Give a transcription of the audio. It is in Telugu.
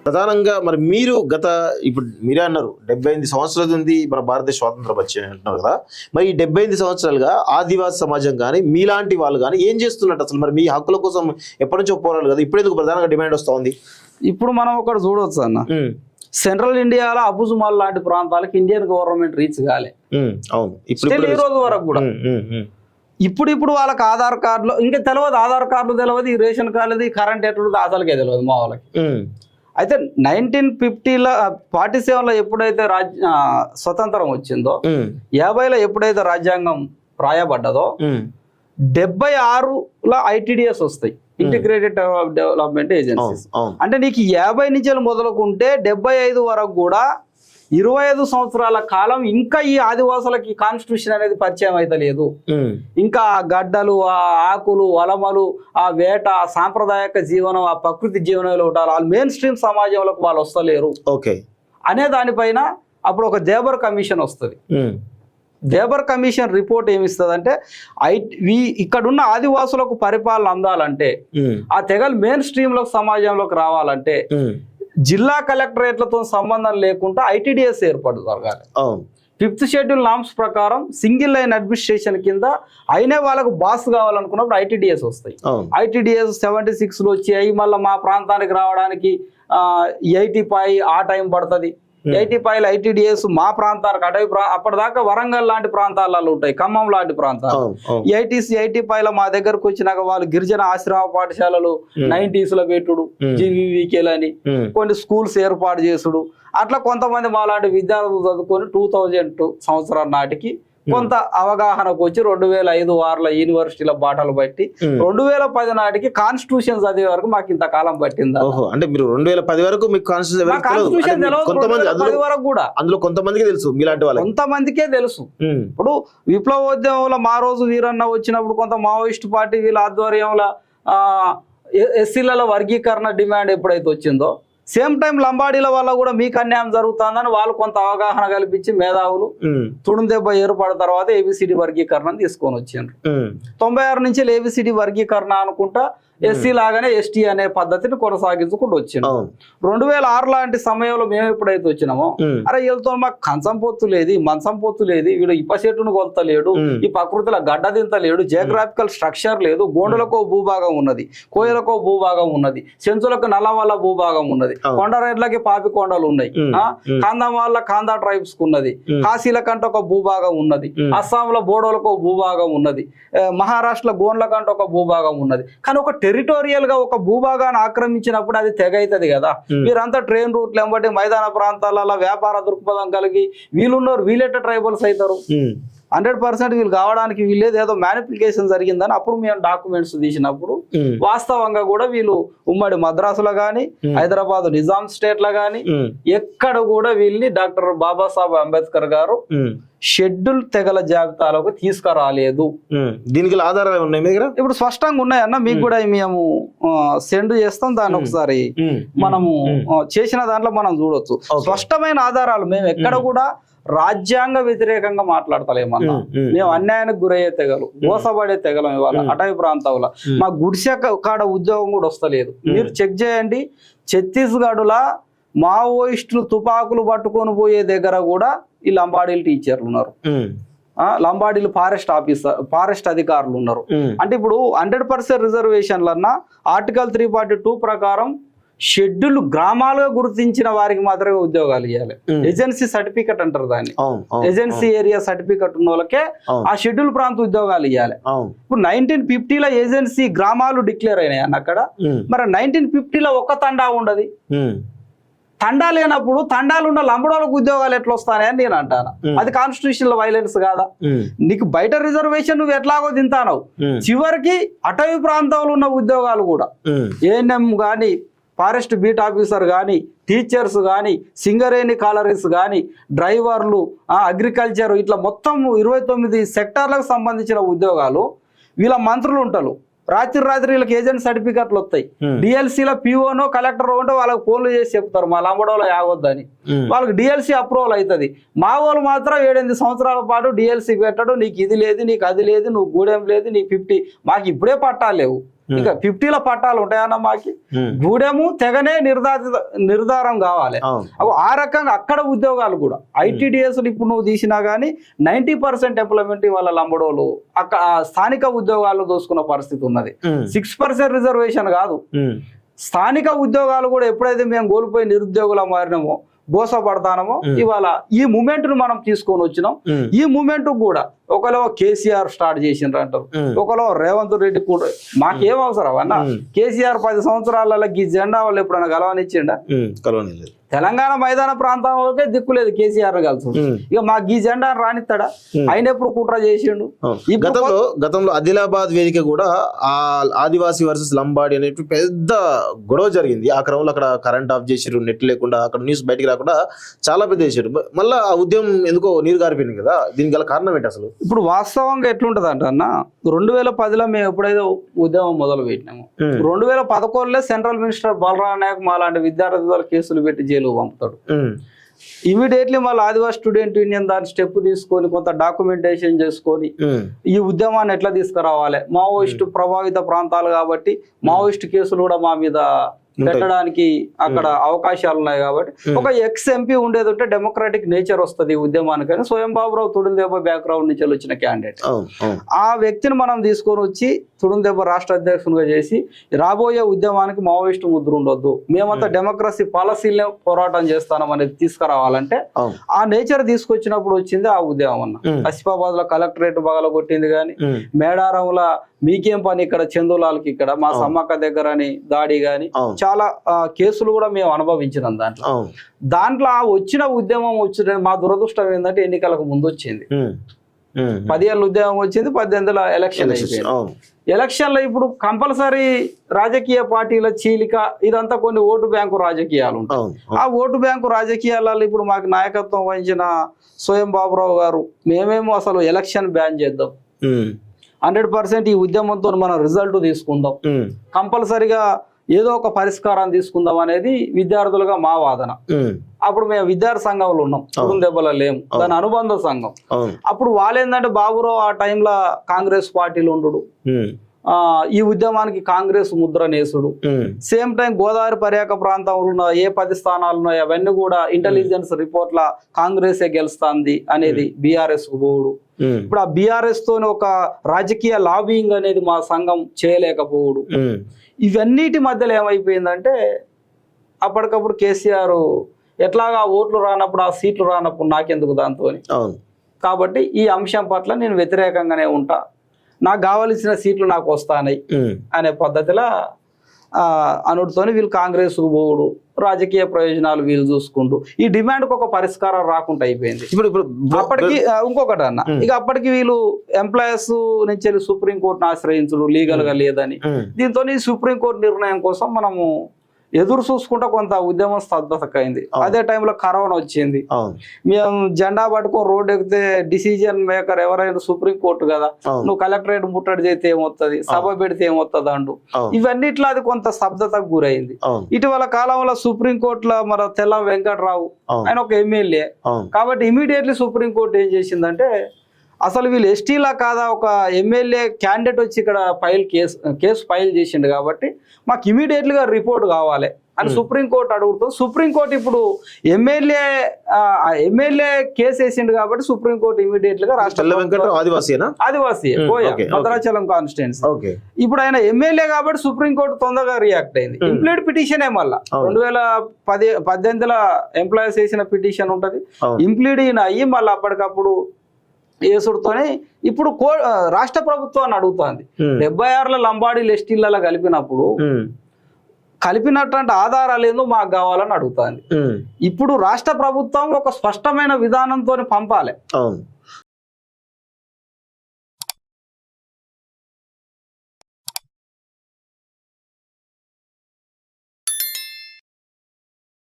ప్రధానంగా మరి మీరు ఇప్పుడు మీరే అన్నారు 78 సంవత్సరాలు ఉంది మన భారతదేశ స్వాతంత్రం వచ్చి అంటున్నారు కదా, మరి ఈ 78 సంవత్సరాలుగా ఆదివాసీ సమాజం కానీ మీలాంటి వాళ్ళు కానీ ఏం చేస్తున్నట్టు అసలు? మరి మీ హక్కుల కోసం ఎప్పటి నుంచో పోరాడు కదా, ఇప్పుడు ఎందుకు ప్రధానంగా డిమాండ్ వస్తూ ఉంది? ఇప్పుడు మనం ఒకటి చూడవచ్చు అన్న, సెంట్రల్ ఇండియాలో అబుజుమాల్ లాంటి ప్రాంతాలకు ఇండియన్ గవర్నమెంట్ రీచ్ కాలే. అవును, ఈ రోజు వరకు కూడా ఇప్పుడు వాళ్ళకి ఆధార్ కార్డులో ఇంకా తెలియదు, ఆధార్ కార్డులు తెలియదు, ఈ రేషన్ కార్డు కరెంట్ ఎట్లుంది అసలుకే తెలియదు మా వాళ్ళకి. అయితే 1947లో ఎప్పుడైతే స్వతంత్రం వచ్చిందో, 50లో ఎప్పుడైతే రాజ్యాంగం రాయబడ్డదో, 76లో ITDS వస్తాయి, ఇంటిగ్రేటెడ్ డెవలప్మెంట్ ఏజెన్సీస్. అంటే నీకు 50 నుంచి మొదలుకుంటే 75 వరకు కూడా 25 సంవత్సరాల కాలం ఇంకా ఈ ఆదివాసులకి కాన్స్టిట్యూషన్ అనేది పరిచయం అయితే లేదు. ఇంకా ఆ గడ్డలు, ఆ ఆకులు, వలమలు, ఆ వేట, ఆ సాంప్రదాయక జీవనం, ఆ ప్రకృతి జీవనంలో ఉంటారు, వాళ్ళు మెయిన్ స్ట్రీమ్ సమాజంలోకి వాళ్ళు వస్తలేరు అనే దానిపైన అప్పుడు ఒక దేబర్ కమిషన్ వస్తుంది. దేబర్ కమిషన్ రిపోర్ట్ ఏమిస్తుంది అంటే, ఇక్కడున్న ఆదివాసులకు పరిపాలన అందాలంటే, ఆ తెగలు మెయిన్ స్ట్రీమ్ లో సమాజంలోకి రావాలంటే జిల్లా కలెక్టరేట్లతో సంబంధం లేకుండా ITDS ఏర్పాటు జరగాలి. 5th షెడ్యూల్ నామ్స్ ప్రకారం సింగిల్ లైన్ అడ్మినిస్ట్రేషన్ కింద అయినా వాళ్ళకు బాస్ కావాలనుకున్నప్పుడు ITDS వస్తాయి. ITDS 76లో వచ్చాయి. మళ్ళీ మా ప్రాంతానికి రావడానికి 80 ఆ టైం పడుతుంది. 85 ITDS మా ప్రాంతానికి అటవీ అప్పటిదాకా వరంగల్ లాంటి ప్రాంతాలలో ఉంటాయి, ఖమ్మం లాంటి ప్రాంతాలు. 85లో మా దగ్గరకు వచ్చినాక వాళ్ళు గిరిజన ఆశ్రమ పాఠశాలలు 90sలో పెట్టుడు, GVVKలు అని కొన్ని స్కూల్స్ ఏర్పాటు చేసుడు, అట్లా కొంతమంది మా లాంటి విద్యార్థులు చదువుకొని 2002 సంవత్సరం నాటికి కొంత అవగాహనకు వచ్చి 2005 వార్ల యూనివర్సిటీల బాటలు బట్టి 2010 నాటికి కాన్స్టిట్యూషన్ చదివే వరకు మాకు ఇంత కాలం పట్టింది. అంటే మీరు 2010 వరకు మీకు కాన్స్టిట్యూషన్ అందులో కొంతమందికి తెలుసు, మీలాంటి వాళ్ళు కొంతమందికే తెలుసు. ఇప్పుడు విప్లవోద్యమంలో మా రోజు వీరన్న వచ్చినప్పుడు కొంత మావోయిస్ట్ పార్టీ వీళ్ళ ఆధ్వర్యంలో ఎస్సీల వర్గీకరణ డిమాండ్ ఎప్పుడైతే వచ్చిందో, సేమ్ టైం లంబాడీల వల్ల కూడా మీకు అన్యాయం జరుగుతుందని వాళ్ళు కొంత అవగాహన కల్పించి మేధావులు తుడుందెబ్బ ఏర్పడిన తర్వాత ABCD వర్గీకరణను తీసుకొని వచ్చారు. 96 నుంచి ABCD వర్గీకరణ అనుకుంటా ఎస్సీ లాగానే ST అనే పద్ధతిని కొనసాగించుకుంటూ వచ్చింది. 2006 లాంటి సమయంలో మేము ఎప్పుడైతే వచ్చినామో, అరే వీళ్ళతో మాకు కంచం పొత్తు లేదు, మంచం పొత్తు లేదు, వీడు ఇప్ప చెట్టును కొలతలేడు, ఈ ప్రకృతిలో గడ్డదింతలేడు, జియోగ్రాఫికల్ స్ట్రక్చర్ లేదు, గోండులకో భూభాగం ఉన్నది, కోయలకో భూభాగం ఉన్నది, చెంచులకు నల్లవల్ల భూభాగం ఉన్నది, కొండరెడ్లకి పాపి కొండలు ఉన్నాయి, కాందమాళ్ళ కాందా ట్రైబ్స్ కు ఉన్నది, కాశీల కంటే ఒక భూభాగం ఉన్నది, అస్సాంలో బోడోలకు భూభాగం ఉన్నది, మహారాష్ట్రలో గోండ్ల కంటే ఒక భూభాగం ఉన్నది. కానీ ఒక టెరిటోరియల్ గా ఒక భూభాగాన్ని ఆక్రమించినప్పుడు అది తెగ అవుతుంది కదా. మీరంతా ట్రైన్ రూట్లు వెంబడి మైదాన ప్రాంతాలలో వ్యాపార దృక్పథం కలిగి వీళ్ళున్నారు, వీళ్ళెట్ట ట్రైబల్స్ అవుతారు? 100% వీళ్ళు కావడానికి వీళ్ళేది ఏదో మ్యానిపులేషన్ జరిగిందని అప్పుడు మేము డాక్యుమెంట్స్ తీసినప్పుడు వాస్తవంగా కూడా వీళ్ళు ఉమ్మడి మద్రాసులో గాని, హైదరాబాద్ నిజాం స్టేట్ లో గాని ఎక్కడ కూడా వీళ్ళని డాక్టర్ బాబాసాహెబ్ అంబేద్కర్ గారు షెడ్యూల్ తెగల జాబితాలోకి తీసుకురాలేదు. దీనికి ఆధారాలు ఉన్నాయి మీ దగ్గర? ఇప్పుడు స్పష్టంగా ఉన్నాయన్న, మీకు కూడా మేము సెండ్ చేస్తాం, దాన్ని ఒకసారి మనము చేసిన దాంట్లో మనం చూడొచ్చు స్పష్టమైన ఆధారాలు. మేము ఎక్కడ కూడా రాజ్యాంగ వ్యతిరేకంగా మాట్లాడతలేమన్నా, మేము అన్యాయానికి గురయ్యే తెగలు, మోసపడే తెగలం. ఇవాళ అటవీ ప్రాంతంలో మా గుడిసె కాడ ఉద్యోగం కూడా వస్తలేదు. మీరు చెక్ చేయండి, ఛత్తీస్గఢ్లా మావోయిస్టులు తుపాకులు పట్టుకొని పోయే దగ్గర కూడా ఈ లంబాడీలు టీచర్లు ఉన్నారు, లంబాడీలు ఫారెస్ట్ అధికారులు ఉన్నారు. అంటే ఇప్పుడు 100% రిజర్వేషన్లన్నా ఆర్టికల్ 342 ప్రకారం షెడ్యూల్ గ్రామాలుగా గుర్తించిన వారికి మాత్రమే ఉద్యోగాలు ఇవ్వాలి. ఏజెన్సీ సర్టిఫికెట్ అంటారు దాన్ని, ఏజెన్సీ ఏరియా సర్టిఫికెట్ ఉన్న వాళ్ళకే ఆ షెడ్యూల్ ప్రాంత ఉద్యోగాలు ఇవ్వాలి. ఇప్పుడు 1950లో ఏజెన్సీ గ్రామాలు డిక్లేర్ అయినాయి అన్న అక్కడ. మరి 1950లో ఒక్క తండా ఉండదు. తండా లేనప్పుడు తండాలు ఉన్న లంబడోళ్ళకు ఉద్యోగాలు ఎట్లా వస్తాయని నేను అంటాను. అది కాన్స్టిట్యూషన్ లో వైలెన్స్ కాదా? నీకు బయట రిజర్వేషన్ నువ్వు ఎట్లాగో తింటాను, చివరికి అటవీ ప్రాంతంలో ఉన్న ఉద్యోగాలు కూడా ANM గాని, ఫారెస్ట్ బీట్ ఆఫీసర్ కానీ, టీచర్స్ కానీ, సింగరేణి కాలరీస్ కానీ, డ్రైవర్లు, అగ్రికల్చర్, ఇట్లా మొత్తం 29 సెక్టార్లకు సంబంధించిన ఉద్యోగాలు వీళ్ళ మంత్రులు ఉంటారు. రాత్రి వీళ్ళకి ఏజెంట్ సర్టిఫికెట్లు వస్తాయి. డిఎల్సీలో POనో కలెక్టర్ ఉంటే వాళ్ళకి ఫోన్లు చేసి చెప్తారు మా లంబడోలో ఆగొద్దని, వాళ్ళకి DLC అప్రూవల్ అవుతుంది. మా వాళ్ళు మాత్రం 7-8 సంవత్సరాల పాటు DLC పెట్టడు, నీకు ఇది లేదు, నీకు అది లేదు, నువ్వు గూడెం లేదు, నీకు 50, మాకు ఇప్పుడే పట్టాలు లేవు. ఇక 50ల పట్టాలు ఉంటాయన్న మాకి గూడెము తెగనే నిర్ధారం కావాలి. ఆ రకంగా అక్కడ ఉద్యోగాలు కూడా ITDS ఇప్పుడు నువ్వు తీసినా గానీ 90% ఎంప్లాయ్మెంట్ వాళ్ళ లంబడోలు అక్కడ స్థానిక ఉద్యోగాలు దోసుకున్న పరిస్థితి ఉన్నది. 6% రిజర్వేషన్ కాదు, స్థానిక ఉద్యోగాలు కూడా ఎప్పుడైతే మేము కోల్పోయి నిరుద్యోగుల మారినామో బోసపడతానమో ఇవాళ ఈ మూమెంట్ ను మనం తీసుకొని వచ్చినాం. ఈ మూమెంట్ కూడా ఒకలో కేసీఆర్ స్టార్ట్ చేసిండ్రు అంటారు, ఒకలో రేవంత్ రెడ్డి కూడా. మాకేం అవసరం అన్న, కేసీఆర్ 10 సంవత్సరాలలో ఈ జెండా వాళ్ళు ఎప్పుడైనా గెలవనిచ్చిండా? తెలంగాణ మైదాన ప్రాంతం వరకే దిక్కులేదు కేసీఆర్ కలుసు. ఇక మాకు ఈ జెండా రానిస్తాడా? ఆయన ఎప్పుడు కుట్ర చేసిండు. గతంలో ఆదిలాబాద్ వేదిక కూడా ఆ ఆదివాసీ వర్సెస్ లంబాడి అనే పెద్ద గొడవ జరిగింది. ఆ క్రమంలో అక్కడ కరెంట్ ఆఫ్ చేసారు, నెట్ లేకుండా అక్కడ న్యూస్ బయటికి రాకుండా చాలా పెద్ద చేశారు. మళ్ళీ ఆ ఉద్యమం ఎందుకో నీరు గారిపోయింది కదా, దీనికి గల కారణం ఏంటి అసలు? ఇప్పుడు వాస్తవంగా ఎట్లుంటది అంటే అన్న, 2010లో మేము ఎప్పుడైతే ఉద్యమం మొదలు పెట్టినాము, 2011లో సెంట్రల్ మినిస్టర్ బలరాం నాయక్ మా లాంటి విద్యార్థుల కేసులు పెట్టి జైలు పంపుతాడు. ఇమీడియట్లీ మళ్ళీ ఆదివాసీ స్టూడెంట్ యూనియన్ దాని స్టెప్ తీసుకొని కొంత డాక్యుమెంటేషన్ చేసుకొని ఈ ఉద్యమాన్ని ఎట్లా తీసుకురావాలి, మావోయిస్టు ప్రభావిత ప్రాంతాలు కాబట్టి మావోయిస్టు కేసులు కూడా మా మీద పెట్టడానికి అక్కడ అవకాశాలు ఉన్నాయి కాబట్టి ఒక MP ఉండేది ఉంటే డెమోక్రాటిక్ నేచర్ వస్తుంది ఈ ఉద్యమానికి అని స్వయం బాబురావు తుడుందెబ్బ బ్యాక్గ్రౌండ్ నుంచి వచ్చిన క్యాండిడేట్. ఆ వ్యక్తిని మనం తీసుకొని వచ్చి తుడుందెబ్బ రాష్ట్ర అధ్యక్షునిగా చేసి రాబోయే ఉద్యమానికి మావోయిస్టు ముద్ర ఉండొద్దు, మేమంతా డెమోక్రసీ పాలసీలనే పోరాటం చేస్తాం అనేది తీసుకురావాలంటే ఆ నేచర్ తీసుకొచ్చినప్పుడు వచ్చింది ఆ ఉద్యమం అన్న. ఆసిఫాబాద్ లో కలెక్టరేట్ బగల కొట్టింది కానీ, మేడారంలో మీకేం పని ఇక్కడ చందులాల్కి ఇక్కడ మా సమ్మక్క దగ్గర అని దాడి గాని చాలా కేసులు కూడా మేము అనుభవించినాం. దాంట్లో వచ్చిన ఉద్యమం వచ్చిన మా దురదృష్టం ఏంటంటే ఎన్నికలకు ముందు వచ్చింది. 10 ఏళ్ళ ఉద్యమం వచ్చింది, 18 ఎలక్షన్ అయిపోయింది. ఎలక్షన్లో ఇప్పుడు కంపల్సరీ రాజకీయ పార్టీల చీలిక ఇదంతా కొన్ని ఓటు బ్యాంకు రాజకీయాలు ఉంటాయి. ఆ ఓటు బ్యాంకు రాజకీయాలలో ఇప్పుడు మాకు నాయకత్వం వహించిన స్వయం బాబురావు గారు మేమేమో అసలు ఎలక్షన్ బ్యాన్ చేద్దాం, 100% ఈ ఉద్యమంతో మనం రిజల్ట్ తీసుకుందాం, కంపల్సరీగా ఏదో ఒక పరిష్కారం తీసుకుందాం అనేది విద్యార్థులుగా మా వాదన. అప్పుడు మేము విద్యార్థి సంఘంలో ఉన్నాం, దెబ్బలో లేము, దాని అనుబంధ సంఘం. అప్పుడు వాళ్ళేందంటే బాబురావు ఆ టైంలో కాంగ్రెస్ పార్టీలో ఉండు, ఈ ఉద్యమానికి కాంగ్రెస్ ముద్ర నేసుడు, సేమ్ టైం గోదావరి పర్యాక ప్రాంతంలో ఉన్న ఏ 10 స్థానాలు ఉన్నాయో అవన్నీ కూడా ఇంటెలిజెన్స్ రిపోర్ట్ల కాంగ్రెసే గెలుస్తుంది అనేది BRS కు పోవుడు. ఇప్పుడు ఆ BRS తోని ఒక రాజకీయ లాబింగ్ అనేది మా సంఘం చేయలేకపోవుడు. ఇవన్నిటి మధ్యలో ఏమైపోయిందంటే అప్పటికప్పుడు కేసీఆర్ ఎట్లాగా ఓట్లు రానప్పుడు ఆ సీట్లు రానప్పుడు నాకెందుకు దాంతో, కాబట్టి ఈ అంశం పట్ల నేను వ్యతిరేకంగానే ఉంటా, నాకు కావలసిన సీట్లు నాకు వస్తాయి అనే పద్ధతిలో అనుడితోని వీళ్ళు కాంగ్రెస్ పోవుడు, రాజకీయ ప్రయోజనాలు వీళ్ళు చూసుకుంటూ ఈ డిమాండ్కి ఒక పరిష్కారం రాకుండా అయిపోయింది. అప్పటికి ఇంకొకటి అన్న, ఇక అప్పటికి వీళ్ళు ఎంప్లాయీస్ నుంచి సుప్రీంకోర్టును ఆశ్రయించడు లీగల్ గా లేదని, దీంతో సుప్రీంకోర్టు నిర్ణయం కోసం మనము ఎదురు చూసుకుంటా కొంత ఉద్యమం స్తబ్దతకైంది. అదే టైంలో కరోనా వచ్చింది, మేము జెండా పట్టుకొని రోడ్డు ఎక్కితే డిసిజన్ మేకర్ ఎవరైనా సుప్రీంకోర్టు కదా, నువ్వు కలెక్టరేట్ ముట్టడి చేస్తే ఏమొస్తుంది, సభ పెడితే ఏమొస్తుంది అంటూ ఇవన్నిట్లో అది కొంత స్తబ్దతకు గురైంది. ఇటీవల కాలంలో సుప్రీంకోర్టులో మన తెల్ల వెంకట్రావు ఆయన ఒక ఎమ్మెల్యే కాబట్టి ఇమీడియట్లీ సుప్రీంకోర్టు ఏం చేసిందంటే అసలు వీళ్ళు ఎస్టీలా కాదా, ఒక ఎమ్మెల్యే క్యాండిడేట్ వచ్చి ఇక్కడ కేసు ఫైల్ చేసిండు కాబట్టి మాకు ఇమీడియట్లీగా రిపోర్ట్ కావాలి అని సుప్రీంకోర్టు అడుగుతుంది. సుప్రీంకోర్టు ఇప్పుడు ఎమ్మెల్యే కేసు వేసిండు కాబట్టి సుప్రీంకోర్టు ఇమీడియట్లీగా ఆదివాసీ భద్రాచలం కాన్స్టిట్యున్సీ ఇప్పుడు ఆయన ఎమ్మెల్యే కాబట్టి సుప్రీంకోర్టు తొందరగా రియాక్ట్ అయింది. ఇంప్లీడ్ పిటిషనే మళ్ళా 2018లో ఎంప్లాయీస్ వేసిన పిటిషన్ ఉంటది, ఇంప్లీడ్ అయ్యి మళ్ళీ అప్పటికప్పుడు ఏసుడుతోనే ఇప్పుడు రాష్ట్ర ప్రభుత్వాన్ని అడుగుతుంది. 76లో లంబాడీలు ఎస్టీలలో కలిపినటువంటి ఆధారాలు ఏందో మాకు కావాలని అడుగుతుంది. ఇప్పుడు రాష్ట్ర ప్రభుత్వం ఒక స్పష్టమైన విధానంతో పంపాలి.